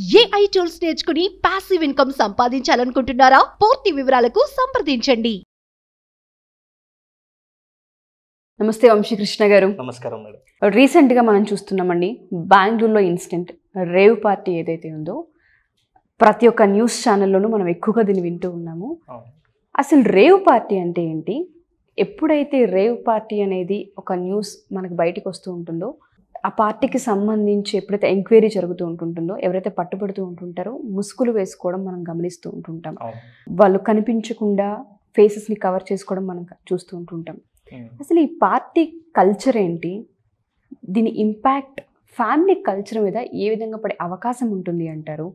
AI tools నేర్చుకుని passive income సంపాదించాలనుకుంటున్నారా? పూర్తి వివరాలకు సంప్రదించండి. నమస్తే వంశీకృష్ణ గారు. నమస్కారం మేడం. రీసెంట్గా మనం చూస్తున్నామండి, బెంగళూరులో ఇన్సిడెంట్ రేవ్ పార్టీ ఏదైతే ఉందో ప్రతి ఒక్క న్యూస్ ఛానల్లోనూ మనం ఎక్కువగా దీన్ని వింటూ ఉన్నాము. అసలు రేవ్ పార్టీ అంటే ఏంటి? ఎప్పుడైతే రేవ్ పార్టీ అనేది ఒక న్యూస్ మనకు బయటకు వస్తూ ఉంటుందో, ఆ పార్టీకి సంబంధించి ఎప్పుడైతే ఎంక్వైరీ జరుగుతూ ఉంటుంటుందో, ఎవరైతే పట్టుబడుతూ ఉంటుంటారో ముసుగులు వేసుకోవడం మనం గమనిస్తూ ఉంటుంటాం. వాళ్ళు కనిపించకుండా ఫేసెస్ని కవర్ చేసుకోవడం మనం చూస్తూ ఉంటుంటాం. అసలు ఈ పార్టీ కల్చర్ ఏంటి? దీని ఇంపాక్ట్ ఫ్యామిలీ కల్చర్ మీద ఏ విధంగా పడే అవకాశం ఉంటుంది అంటారు?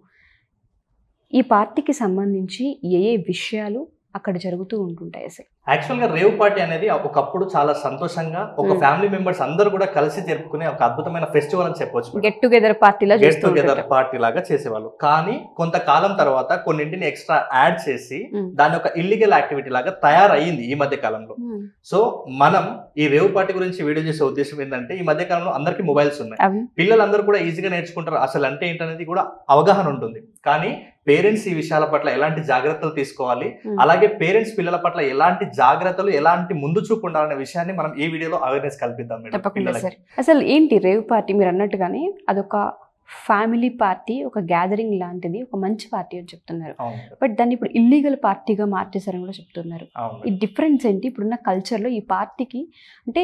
ఈ పార్టీకి సంబంధించి ఏ విషయాలు అక్కడ జరుగుతూ ఉంటుంటాయి? అసలు యాక్చువల్గా రేవ్ పార్టీ అనేది ఒకప్పుడు చాలా సంతోషంగా ఒక ఫ్యామిలీ మెంబర్స్ అందరూ కూడా కలిసి జరుపుకునే ఒక అద్భుతమైన ఫెస్టివల్ అని చెప్పొచ్చు. గెట్ టుగెదర్ పార్టీ లాగా చేసేవాళ్ళు. కానీ కొంతకాలం తర్వాత కొన్నింటిని ఎక్స్ట్రా యాడ్ చేసి దాన్ని ఒక ఇల్లీగల్ యాక్టివిటీ లాగా తయారయ్యింది ఈ మధ్య కాలంలో. సో మనం ఈ రేవ్ పార్టీ గురించి వీడియో చేసే ఉద్దేశం ఏంటంటే, ఈ మధ్య కాలంలో అందరికీ మొబైల్స్ ఉన్నాయి, పిల్లలందరూ కూడా ఈజీగా నేర్చుకుంటారు, అసలు అంటే ఏంటనేది కూడా అవగాహన ఉంటుంది. కానీ పేరెంట్స్ ఈ విషయాల పట్ల ఎలాంటి జాగ్రత్తలు తీసుకోవాలి, అలాగే పేరెంట్స్ పిల్లల పట్ల ఎలాంటి జాగ్రత్తలు, ఎలాంటి ముందు చూపు ఉండాలనే విషయాన్ని మనం ఈ వీడియోలో అవేర్నెస్ కల్పిద్దాం. అసలు ఏంటి రేవ్ పార్టీ? మీరు అన్నట్టుగానే అదొక ఫ్యామిలీ పార్టీ, ఒక గ్యాదరింగ్ లాంటిది, ఒక మంచి పార్టీ అని చెప్తున్నారు. బట్ దాన్ని ఇప్పుడు ఇల్లీగల్ పార్టీగా మార్చేశారని కూడా చెప్తున్నారు. ఈ డిఫరెన్స్ ఏంటి? ఇప్పుడున్న కల్చర్లో ఈ పార్టీకి అంటే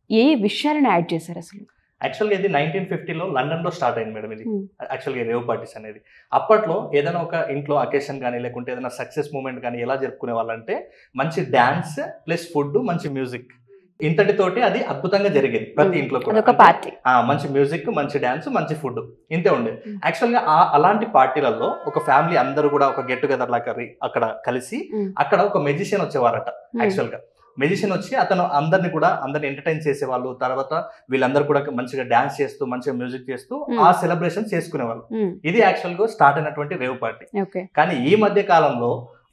ఏ విషయాలను యాడ్ చేశారు అసలు? యాక్చువల్గా ఇది 1950లో లండన్లో స్టార్ట్ అయింది మేడం. ఇది యాక్చువల్గా రేవ్ పార్టీస్ అనేది అప్పట్లో ఏదైనా ఒక ఇంట్లో అకేషన్ కానీ లేకుంటే ఏదైనా సక్సెస్ మూమెంట్ కానీ ఎలా జరుపుకునే వాళ్ళంటే, మంచి డ్యాన్స్ ప్లస్ ఫుడ్, మంచి మ్యూజిక్, ఇంతటితోటి అది అద్భుతంగా జరిగేది ప్రతి ఇంట్లో కూడా. మంచి మ్యూజిక్, మంచి డ్యాన్స్, మంచి ఫుడ్, ఇంతే ఉండేది. యాక్చువల్గా అలాంటి పార్టీలలో ఒక ఫ్యామిలీ అందరూ కూడా ఒక గెట్ టుగెదర్ లాగా అక్కడ కలిసి అక్కడ ఒక మెజిషియన్ వచ్చేవారట. యాక్చువల్గా మెజిషియన్ వచ్చి అతను అందరిని ఎంటర్టైన్ చేసేవాళ్ళు. తర్వాత వీళ్ళందరూ కూడా మంచిగా డాన్స్ చేస్తూ మంచిగా మ్యూజిక్ చేస్తూ ఆ సెలబ్రేషన్ చేసుకునేవాళ్ళు. ఇది యాక్చువల్ గా స్టార్ట్ అయినటువంటి రేవ్ పార్టీ. కానీ ఈ మధ్య కాలంలో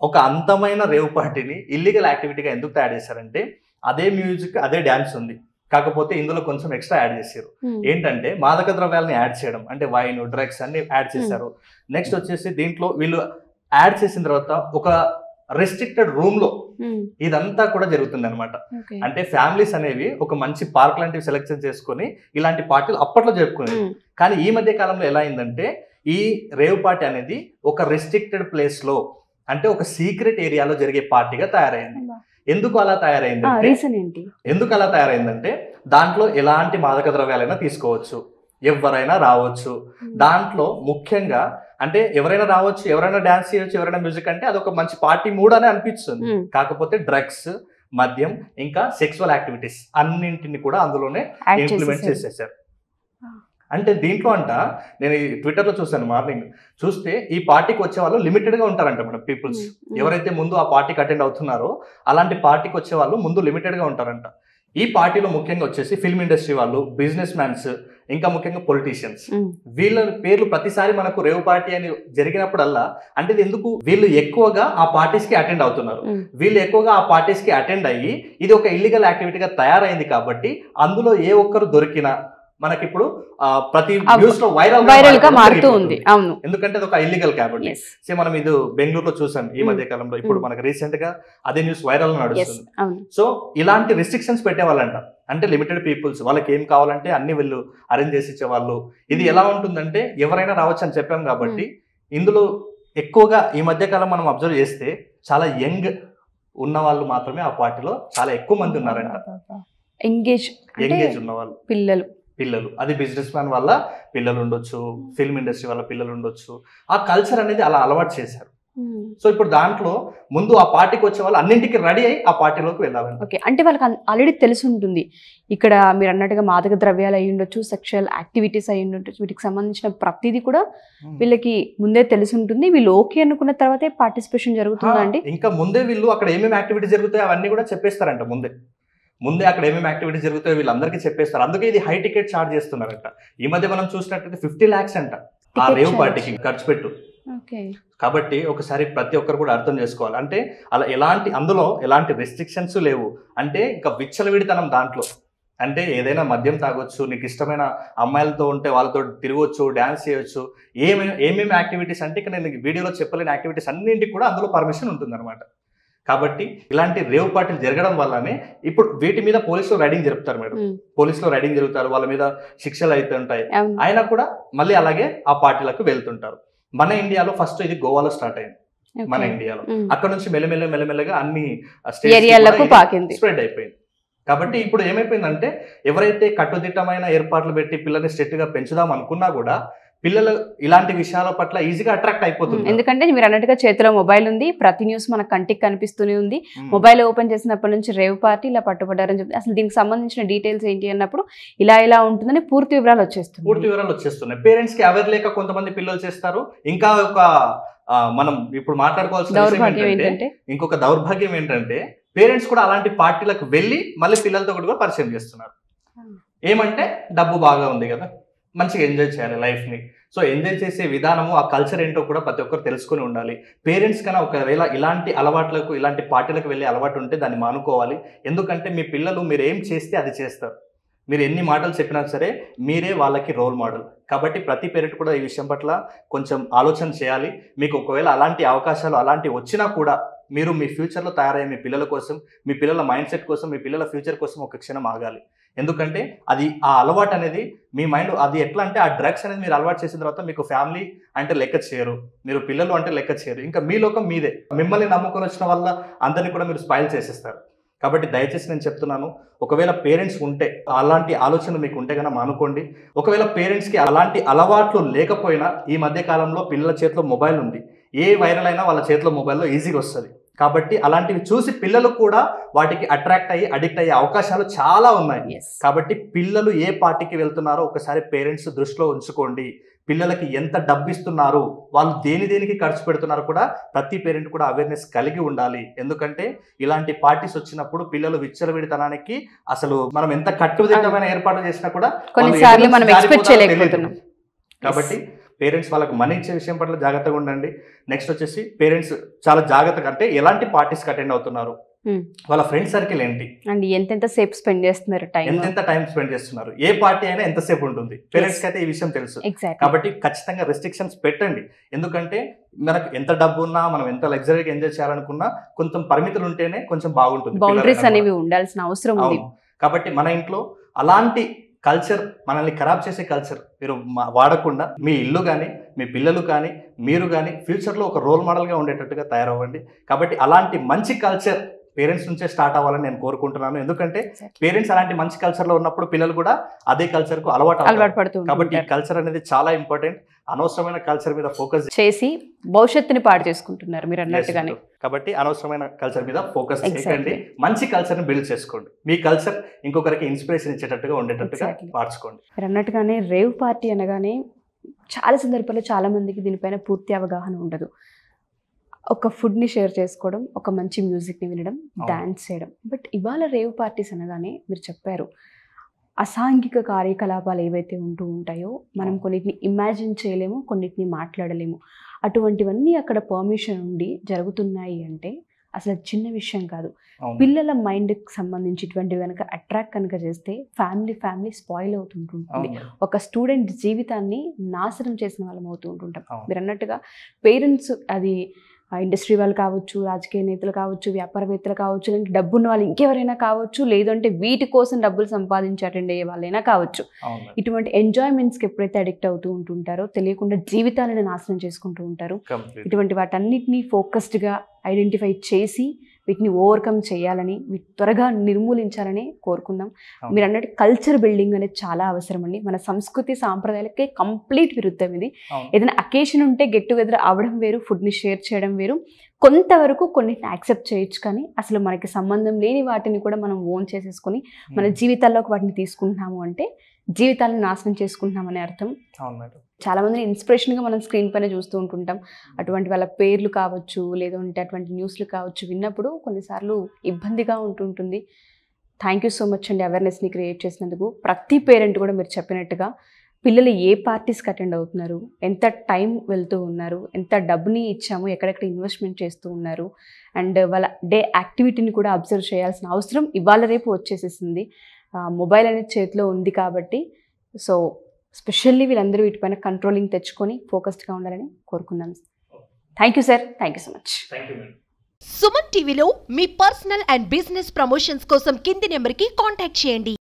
ఒక అందమైన రేవ్ పార్టీని ఇల్లీగల్ యాక్టివిటీగా ఎందుకు తయారు చేశారంటే, అదే మ్యూజిక్ అదే డాన్స్ ఉంది, కాకపోతే ఇందులో కొంచెం ఎక్స్ట్రా యాడ్ చేశారు. ఏంటంటే మాదక ద్రవ్యాలని యాడ్ చేయడం, అంటే వైన్, డ్రగ్స్ అన్ని యాడ్ చేశారు. నెక్స్ట్ వచ్చేసి దీంట్లో వీళ్ళు యాడ్ చేసిన తర్వాత ఒక రెస్ట్రిక్టెడ్ రూమ్ లో ఇదంతా కూడా జరుగుతుంది అనమాట. అంటే ఫ్యామిలీస్ అనేవి ఒక మంచి పార్క్ లాంటివి సెలెక్షన్ చేసుకుని ఇలాంటి పార్టీలు అప్పట్లో జరుపుకునేది. కానీ ఈ మధ్య కాలంలో ఎలా అయిందంటే, ఈ రేవ్ పార్టీ అనేది ఒక రెస్ట్రిక్టెడ్ ప్లేస్ లో, అంటే ఒక సీక్రెట్ ఏరియాలో జరిగే పార్టీగా తయారైంది. ఎందుకు అలా తయారైందంటే దాంట్లో ఎలాంటి మాదక ద్రవ్యాలైనా తీసుకోవచ్చు, ఎవరైనా రావచ్చు. దాంట్లో ముఖ్యంగా అంటే ఎవరైనా రావచ్చు, ఎవరైనా డాన్స్ చేయొచ్చు, ఎవరైనా మ్యూజిక్, అంటే అదొక మంచి పార్టీ మూడ్ అనే అనిపిస్తుంది. కాకపోతే డ్రగ్స్, మద్యం, ఇంకా సెక్సువల్ యాక్టివిటీస్ అన్నింటిని కూడా అందులోనే ఇంప్లిమెంట్ చేసేసారు. అంటే దీంట్లో నేను ట్విట్టర్లో చూసాను, మార్నింగ్ చూస్తే ఈ పార్టీకి వచ్చే వాళ్ళు లిమిటెడ్గా ఉంటారంట మేడం. పీపుల్స్ ఎవరైతే ముందు ఆ పార్టీకి అటెండ్ అవుతున్నారో అలాంటి పార్టీకి వచ్చే వాళ్ళు ముందు లిమిటెడ్గా ఉంటారంట. ఈ పార్టీలో ముఖ్యంగా వచ్చేసి ఫిల్మ్ ఇండస్ట్రీ వాళ్ళు, బిజినెస్ మ్యాన్స్, ఇంకా ముఖ్యంగా పొలిటీషియన్స్, వీళ్ళ పేర్లు ప్రతిసారి మనకు రేవ్ పార్టీ అని జరిగినప్పుడల్లా, అంటే ఎందుకు వీళ్ళు ఎక్కువగా ఆ పార్టీస్ కి అటెండ్ అవుతున్నారు, వీళ్ళు ఎక్కువగా ఆ పార్టీస్ కి అటెండ్ అయ్యి ఇది ఒక ఇల్లీగల్ యాక్టివిటీగా తయారైంది. కాబట్టి అందులో ఏ ఒక్కరు దొరికినా మనకి ఇప్పుడు ప్రతి న్యూస్ లో వైరల్ గా మారుతూ ఉంది. అవును, ఎందుకంటే అది ఒక ఇల్లీగల్ కాబట్టి. సో మనం ఇది బెంగళూరులో చూసాం ఈ మధ్య కాలంలో. ఇప్పుడు మనకి రీసెంట్ గా అదే న్యూస్ వైరల్ నడుస్తుంది. సో ఇలాంటి రిస్ట్రిక్షన్స్ పెట్టేవాళ్ళంట, అంటే లిమిటెడ్ పీపుల్స్, వాళ్ళకి ఏం కావాలంటే అన్ని వీళ్ళు అరేంజ్ చేసి ఇచ్చేవాళ్ళు. ఇది ఎలా ఉంటుందంటే ఎవరైనా రావచ్చు అని చెప్పాం కాబట్టి ఇందులో ఎక్కువగా ఈ మధ్య కాలం మనం అబ్జర్వ్ చేస్తే చాలా యంగ్ ఉన్న వాళ్ళు మాత్రమే ఆ పార్టీలో చాలా ఎక్కువ మంది ఉన్నారంట. ఎంగేజ్ ఉన్న వాళ్ళు, పిల్లలు, అది బిజినెస్ మ్యాన్ వల్ల పిల్లలు ఉండొచ్చు, ఫిల్మ్ ఇండస్ట్రీ వల్ల పిల్లలు ఉండొచ్చు. ఆ కల్చర్ అనేది అలా అలవాటు చేశారు. సో ఇప్పుడు దాంట్లో ముందు ఆ పార్టీకి వచ్చే వాళ్ళు అన్నింటికి రెడీ అయ్యి ఆ పార్టీలోకి వెళ్ళాలండి. ఓకే, అంటే వాళ్ళకి ఆల్రెడీ తెలిసి ఉంటుంది ఇక్కడ మీరు అన్నట్టుగా మాదక ద్రవ్యాలు అయి ఉండొచ్చు, సెక్షువల్ యాక్టివిటీస్ అయి ఉండొచ్చు, వీటికి సంబంధించిన ప్రతిదీ కూడా వీళ్ళకి ముందే తెలిసి ఉంటుంది. వీళ్ళు ఓకే అనుకున్న తర్వాతే పార్టిసిపేషన్ జరుగుతుందండి. ఇంకా ముందే వీళ్ళు అక్కడ ఏమేమి యాక్టివిటీ జరుగుతాయో అవన్నీ కూడా చెప్పేస్తారంట. ముందే అక్కడ ఏమేమి యాక్టివిటీస్ జరుగుతాయో వీళ్ళందరికీ చెప్పేస్తారు. అందుకే ఇది హై టికెట్ చార్జ్ చేస్తున్నారంట. ఈ మధ్య మనం చూసినట్టయితే 50 lakhs అంట ఆ రేవ్ పార్టీకి ఖర్చు పెట్టు. కాబట్టి ఒకసారి ప్రతి ఒక్కరు కూడా అర్థం చేసుకోవాలి. అంటే అందులో ఎలాంటి రెస్ట్రిక్షన్స్ లేవు, అంటే ఇంకా విచ్చలవిడితనం దాంట్లో అంటే ఏదైనా మద్యం తాగొచ్చు, నీకు ఇష్టమైన అమ్మాయిలతో ఉంటే వాళ్ళతో తిరగొచ్చు, డ్యాన్స్ చేయొచ్చు, ఏమేమి యాక్టివిటీస్ అంటే ఇక నేను వీడియోలో చెప్పలేని యాక్టివిటీస్ అన్నింటికి కూడా అందులో పర్మిషన్ ఉంటుందన్నమాట. కాబట్టి ఇలాంటి రేవ్ పార్టీలు జరగడం వల్లనే ఇప్పుడు వీటి మీద పోలీసులు రైడింగ్ జరుపుతారు మేడం. పోలీసులు రైడింగ్ జరుగుతారు, వాళ్ళ మీద శిక్షలు అయితే ఉంటాయి. అయినా కూడా మళ్ళీ అలాగే ఆ పార్టీలకు వెళ్తుంటారు. మన ఇండియాలో ఫస్ట్ ఇది గోవాలో స్టార్ట్ అయింది. మన ఇండియాలో అక్కడ నుంచి మెల్లమెల్లగా అన్ని స్ప్రెడ్ అయిపోయింది. కాబట్టి ఇప్పుడు ఏమైపోయిందంటే ఎవరైతే కట్టుదిట్టమైన ఏర్పాట్లు పెట్టి పిల్లల్ని స్ట్రిక్ట్ గా పెంచుదాం అనుకున్నా కూడా పిల్లలు ఇలాంటి విషయాల పట్ల ఈజీగా అట్రాక్ట్ అయిపోతుంది. ఎందుకంటే మీరు అన్నట్టుగా చేతిలో మొబైల్ ఉంది, ప్రతి న్యూస్ మన కంటికి కనిపిస్తూనే ఉంది. మొబైల్ ఓపెన్ చేసినప్పటి నుంచి రేవ్ పార్టీ ఇలా పట్టుబడ్డారని చెప్తే అసలు దీనికి సంబంధించిన డీటెయిల్స్ ఏంటి అన్నప్పుడు ఇలా ఉంటుందని పూర్తి వివరాలు వచ్చేస్తున్నాయి. పేరెంట్స్ కి అవేర్ లేక కొంతమంది పిల్లలు చేస్తారు. ఇంకా ఒక మనం ఇప్పుడు మాట్లాడుకోవాల్సిన ఇంకొక దౌర్భాగ్యం ఏంటంటే పేరెంట్స్ కూడా అలాంటి పార్టీలకు వెళ్ళి మళ్ళీ పిల్లలతో కూడా పరిచయం చేస్తున్నారు. ఏమంటే డబ్బు బాగా ఉంది కదా, మంచిగా ఎంజాయ్ చేయాలి లైఫ్ని. సో ఎంజాయ్ చేసే విధానము, ఆ కల్చర్ ఏంటో కూడా ప్రతి ఒక్కరు తెలుసుకుని ఉండాలి. పేరెంట్స్ కన్నా ఒకవేళ ఇలాంటి అలవాట్లకు, ఇలాంటి పార్టీలకు వెళ్ళే అలవాటు ఉంటే దాన్ని మానుకోవాలి. ఎందుకంటే మీ పిల్లలు మీరు ఏం చేస్తే అది చేస్తారు. మీరు ఎన్ని మాటలు చెప్పినా సరే మీరే వాళ్ళకి రోల్ మోడల్. కాబట్టి ప్రతి పేరెంట్ కూడా ఈ విషయం పట్ల కొంచెం ఆలోచన చేయాలి. మీకు ఒకవేళ అలాంటి అవకాశాలు అలాంటివి వచ్చినా కూడా మీరు మీ ఫ్యూచర్లో తయారయ్యే మీ పిల్లల కోసం, మీ పిల్లల మైండ్ సెట్ కోసం, మీ పిల్లల ఫ్యూచర్ కోసం ఒక క్షణం ఆగాలి. ఎందుకంటే అది ఆ అలవాటు అనేది మీ మైండ్ అది ఎట్లా అంటే ఆ డ్రగ్స్ అనేది మీరు అలవాటు చేసిన తర్వాత మీకు ఫ్యామిలీ అంటే లెక్క చేయరు, మీరు పిల్లలు అంటే లెక్క చేయరు, ఇంకా మీ లోకం మీదే. మిమ్మల్ని నమ్ముకొని వచ్చిన వల్ల అందరినీ కూడా మీరు స్పాయిల్ చేసేస్తారు. కాబట్టి దయచేసి నేను చెప్తున్నాను, ఒకవేళ పేరెంట్స్ ఉంటే అలాంటి ఆలోచన మీకు ఉంటే కనుక మానుకోండి. ఒకవేళ పేరెంట్స్కి అలాంటి అలవాట్లు లేకపోయినా ఈ మధ్య కాలంలో పిల్లల చేతిలో మొబైల్ ఉంది. ఏ వైరల్ అయినా వాళ్ళ చేతిలో మొబైల్లో ఈజీగా వస్తుంది. కాబట్టి అలాంటివి చూసి పిల్లలు కూడా వాటికి అట్రాక్ట్ అయ్యి అడిక్ట్ అయ్యే అవకాశాలు చాలా ఉన్నాయి. కాబట్టి పిల్లలు ఏ పార్టీకి వెళ్తున్నారో ఒకసారి పేరెంట్స్ దృష్టిలో ఉంచుకోండి. పిల్లలకి ఎంత డబ్బు ఇస్తున్నారు, వాళ్ళు దేనికి ఖర్చు పెడుతున్నారు కూడా ప్రతి పేరెంట్ కూడా అవేర్నెస్ కలిగి ఉండాలి. ఎందుకంటే ఇలాంటి పార్టీస్ వచ్చినప్పుడు పిల్లలు విచ్చలవిడితనానికి అసలు మనం ఎంత కట్టుదిట్టమైన ఏర్పాటు చేసినా కూడా కాబట్టి పేరెంట్స్ వాళ్ళకి మనీ ఇచ్చే విషయం పట్ల జాగ్రత్తగా ఉండండి. నెక్స్ట్ వచ్చేసి పేరెంట్స్ చాలా జాగ్రత్తగా అంటే ఎలాంటి పార్టీస్కి అటెండ్ అవుతున్నారు, వాళ్ళ ఫ్రెండ్ సర్కిల్ ఏంటి, అండ్ ఎంత సేపు స్పెండ్ చేస్తున్నారు, ఎంత టైం స్పెండ్ చేస్తున్నారు, ఏ పార్టీ అయినా ఎంతసేపు ఉంటుంది. పేరెంట్స్ కి అయితే ఈ విషయం తెలుసు. కాబట్టి ఖచ్చితంగా రెస్ట్రిక్షన్స్ పెట్టండి. ఎందుకంటే మనకు ఎంత డబ్బు ఉన్నా, మనం ఎంత లగ్జరీగా ఎంజాయ్ చేయాలనుకున్నా కొంచెం పరిమితులు ఉంటేనే కొంచెం బాగుంటుంది. బౌండరీస్ అనేవి ఉండాల్సిన అవసరం ఉంది. కాబట్టి మన ఇంట్లో అలాంటి కల్చర్, మనల్ని ఖరాబ్ చేసే కల్చర్ మీరు వాడకుండా మీ ఇల్లు కానీ, మీ పిల్లలు కానీ, మీరు కానీ ఫ్యూచర్లో ఒక రోల్ మోడల్గా ఉండేటట్టుగా తయారవ్వండి. కాబట్టి అలాంటి మంచి కల్చర్ పేరెంట్స్ నుంచే స్టార్ట్ అవ్వాలని నేను కోరుకుంటున్నాను. ఎందుకంటే పేరెంట్స్ అలాంటి మంచి కల్చర్లో ఉన్నప్పుడు పిల్లలు కూడా అదే కల్చర్కు అలవాటు పడుతుంది. కాబట్టి ఈ కల్చర్ అనేది చాలా ఇంపార్టెంట్. అనవసరమైన కల్చర్ మీద ఫోకస్ చేసి భవిష్యత్తుని పాడు చేసుకుంటున్నారు మీరు అన్నట్టుగానే. కాబట్టి అనవసరమైన కల్చర్ మీద ఫోకస్ చేయకండి, మంచి కల్చర్ని బిల్డ్ చేసుకోండి. మీ కల్చర్ ఇంకొకరికి ఇన్స్పిరేషన్ ఇచ్చేటట్టుగా ఉండేటట్టుగా మార్చుకోండి. మీరు అన్నట్టుగానే రేవ్ పార్టీ అనగానే చాలా సందర్భాల్లో చాలా మందికి దీనిపైన పూర్తి అవగాహన ఉండదు. ఒక ఫుడ్ని షేర్ చేసుకోవడం, ఒక మంచి మ్యూజిక్ని వినడం, డాన్స్ చేయడం. బట్ ఇవాళ రేవ్ పార్టీస్ అనగానే మీరు చెప్పారు అసాంఘిక కార్యకలాపాలు ఏవైతే ఉంటూ ఉంటాయో మనం కొన్నిటిని ఇమాజిన్ చేయలేము, కొన్నిటిని మాట్లాడలేము. అటువంటివన్నీ అక్కడ పర్మిషన్ ఉండి జరుగుతున్నాయి అంటే అసలు చిన్న విషయం కాదు. పిల్లల మైండ్కి సంబంధించి ఇటువంటి కనుక అట్రాక్ట్ కనుక చేస్తే ఫ్యామిలీ స్పాయిల్ అవుతుంటుంది. ఒక స్టూడెంట్ జీవితాన్ని నాశనం చేసిన వాళ్ళం అవుతూ ఉంటుంటాం. మీరు అన్నట్టుగా పేరెంట్స్, అది ఇండస్ట్రీ వాళ్ళు కావచ్చు, రాజకీయ నేతలు కావచ్చు, వ్యాపారవేత్తలు కావచ్చు, లేదంటే డబ్బున్న వాళ్ళు ఇంకెవరైనా కావచ్చు, లేదంటే వీటి కోసం డబ్బులు సంపాదించి అటెండ్ అయ్యే వాళ్ళైనా కావచ్చు. ఇటువంటి ఎంజాయ్మెంట్స్కి ఎప్పుడైతే అడిక్ట్ అవుతూ ఉంటుంటారో తెలియకుండా జీవితాలను నాశనం చేసుకుంటూ ఉంటారు. ఇటువంటి వాటన్నిటినీ ఫోకస్డ్గా ఐడెంటిఫై చేసి వీటిని ఓవర్కమ్ చేయాలని, వీటి త్వరగా నిర్మూలించాలని కోరుకుందాం. మీరు అన్నట్టు కల్చర్ బిల్డింగ్ అనేది చాలా అవసరం అండి. మన సంస్కృతి సాంప్రదాయాలకే కంప్లీట్ విరుద్ధం ఇది. ఏదైనా అకేషన్ ఉంటే గెట్ టుగెదర్ అవ్వడం వేరు, ఫుడ్ని షేర్ చేయడం వేరు. కొంతవరకు కొన్నిటిని యాక్సెప్ట్ చేయొచ్చు, కానీ అసలు మనకి సంబంధం లేని వాటిని కూడా మనం ఓన్ చేసేసుకొని మన జీవితాల్లోకి వాటిని తీసుకుంటున్నాము అంటే జీవితాలను నాశనం చేసుకుంటున్నామనే అర్థం. చాలా మందిని ఇన్స్పిరేషన్గా మనం స్క్రీన్ పైన చూస్తూ ఉంటుంటాం. అటువంటి వాళ్ళ పేర్లు కావచ్చు, లేదంటే అటువంటి న్యూస్లు కావచ్చు విన్నప్పుడు కొన్నిసార్లు ఇబ్బందిగా ఉంటుంటుంది. థ్యాంక్ యూ సో మచ్ అండి అవేర్నెస్ని క్రియేట్ చేసినందుకు. ప్రతి పేరెంట్ కూడా మీరు చెప్పినట్టుగా పిల్లలు ఏ పార్టీస్కి అటెండ్ అవుతున్నారు, ఎంత టైం వెళ్తూ ఉన్నారు, ఎంత డబ్బుని ఇచ్చాము, ఎక్కడెక్కడ ఇన్వెస్ట్మెంట్ చేస్తూ ఉన్నారు, అండ్ వాళ్ళ డే యాక్టివిటీని కూడా అబ్జర్వ్ చేయాల్సిన అవసరం ఇవాళ రేపు వచ్చేసేసింది. మొబైల్ అనేది చేతిలో ఉంది కాబట్టి సో స్పెషల్లీ వీళ్ళందరూ వీటిపైన కంట్రోలింగ్ తెచ్చుకొని ఫోకస్డ్గా ఉండాలని కోరుకుందాం. Thank you sir, thank you so much. Suman టీవీలో మీ పర్సనల్ అండ్ బిజినెస్ ప్రమోషన్స్ కోసం కింది నెంబర్కి కాంటాక్ట్ చేయండి.